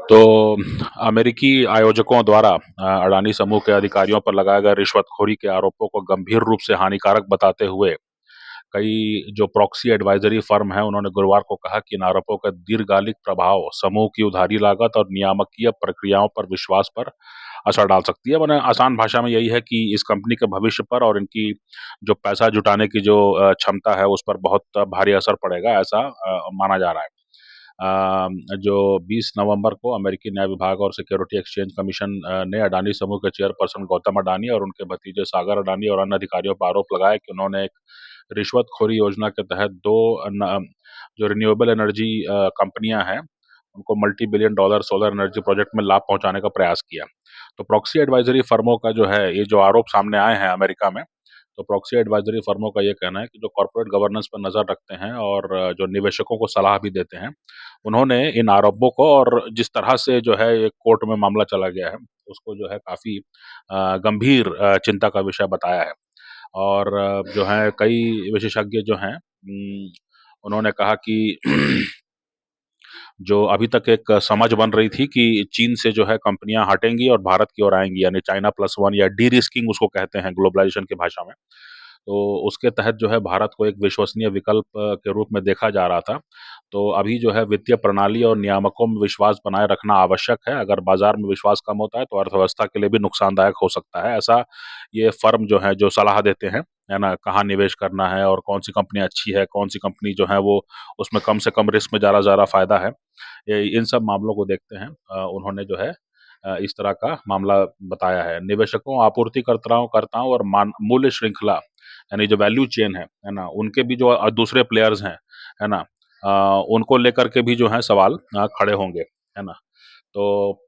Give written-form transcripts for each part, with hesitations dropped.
तो अमेरिकी आयोजकों द्वारा अडानी समूह के अधिकारियों पर लगाए गए रिश्वतखोरी के आरोपों को गंभीर रूप से हानिकारक बताते हुए कई जो प्रॉक्सी एडवाइजरी फर्म है उन्होंने गुरुवार को कहा कि इन आरोपों का दीर्घकालिक प्रभाव समूह की उधारी लागत और नियामकीय प्रक्रियाओं पर विश्वास पर असर डाल सकती है। मैंने आसान भाषा में यही है कि इस कंपनी के भविष्य पर और इनकी जो पैसा जुटाने की जो क्षमता है उस पर बहुत भारी असर पड़ेगा, ऐसा माना जा रहा है। जो 20 नवंबर को अमेरिकी न्याय विभाग और सिक्योरिटी एक्सचेंज कमीशन ने अडानी समूह के चेयरपर्सन गौतम अडानी और उनके भतीजे सागर अडानी और अन्य अधिकारियों पर आरोप लगाया कि उन्होंने एक रिश्वतखोरी योजना के तहत जो रिन्यूएबल एनर्जी कंपनियां हैं उनको multi billion dollar solar energy project में लाभ पहुंचाने का प्रयास किया। तो प्रॉक्सी एडवाइजरी फर्मों का जो है ये जो आरोप सामने आए हैं अमेरिका में, तो प्रॉक्सी एडवाइजरी फर्मों का ये कहना है कि जो कॉर्पोरेट गवर्नेंस पर नजर रखते हैं और जो निवेशकों को सलाह भी देते हैं, उन्होंने इन आरोपों को और जिस तरह से जो है ये कोर्ट में मामला चला गया है उसको जो है काफी गंभीर चिंता का विषय बताया है। और जो है कई विशेषज्ञ जो हैं उन्होंने कहा कि जो अभी तक एक समझ बन रही थी कि चीन से जो है कंपनियां हटेंगी और भारत की ओर आएंगी, यानी चाइना प्लस वन या डी रिस्किंग उसको कहते हैं ग्लोबलाइजेशन की भाषा में, तो उसके तहत जो है भारत को एक विश्वसनीय विकल्प के रूप में देखा जा रहा था। तो अभी जो है वित्तीय प्रणाली और नियामकों में विश्वास बनाए रखना आवश्यक है। अगर बाजार में विश्वास कम होता है तो अर्थव्यवस्था के लिए भी नुकसानदायक हो सकता है। ऐसा ये फर्म जो है जो सलाह देते हैं, है ना, कहाँ निवेश करना है और कौन सी कंपनी अच्छी है, कौन सी कंपनी जो है वो उसमें कम से कम रिस्क में ज़्यादा फायदा है, ये इन सब मामलों को देखते हैं उन्होंने जो है इस तरह का मामला बताया है। निवेशकों, आपूर्तिकर्ताओं करताओं और मूल्य श्रृंखला यानी जो वैल्यू चेन है ना, उनके भी जो दूसरे प्लेयर्स हैं, है ना, उनको लेकर के भी जो है सवाल खड़े होंगे, है ना। तो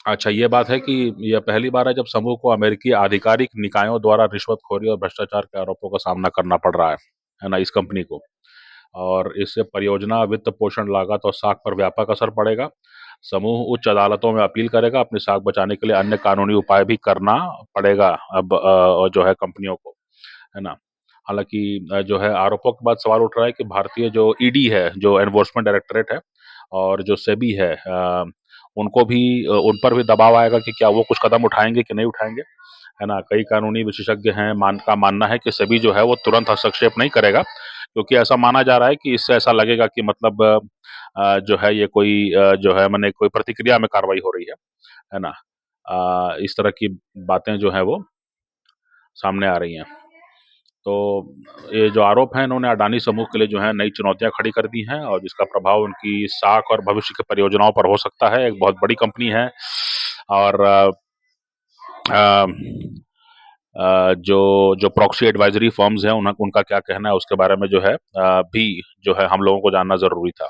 अच्छा, ये बात है कि यह पहली बार है जब समूह को अमेरिकी आधिकारिक निकायों द्वारा रिश्वतखोरी और भ्रष्टाचार के आरोपों का सामना करना पड़ रहा है ना, इस कंपनी को। और इससे परियोजना, वित्त पोषण, लागत और साख पर व्यापक असर पड़ेगा। समूह उच्च अदालतों में अपील करेगा। अपनी साख बचाने के लिए अन्य कानूनी उपाय भी करना पड़ेगा अब जो है कंपनियों को, है ना। हालांकि जो है आरोपों के बाद सवाल उठ रहा है कि भारतीय जो ईडी है, जो एनफोर्समेंट डायरेक्टरेट है, और जो सेबी है, उनको भी उन पर भी दबाव आएगा कि क्या वो कुछ कदम उठाएंगे कि नहीं उठाएंगे, है ना। कई कानूनी विशेषज्ञ हैं का मानना है कि सेबी जो है वो तुरंत हस्तक्षेप नहीं करेगा, क्योंकि ऐसा माना जा रहा है कि इससे ऐसा लगेगा कि मतलब जो है ये कोई जो है माने कोई प्रतिक्रिया में कार्रवाई हो रही है ना। इस तरह की बातें जो है वो सामने आ रही हैं। तो ये जो आरोप हैं इन्होंने अडानी समूह के लिए जो है नई चुनौतियां खड़ी कर दी हैं और जिसका प्रभाव उनकी साख और भविष्य की परियोजनाओं पर हो सकता है। एक बहुत बड़ी कंपनी है और अ, जो जो प्रॉक्सी एडवाइजरी फर्म्स हैं उनका क्या कहना है उसके बारे में जो है भी जो है हम लोगों को जानना जरूरी था।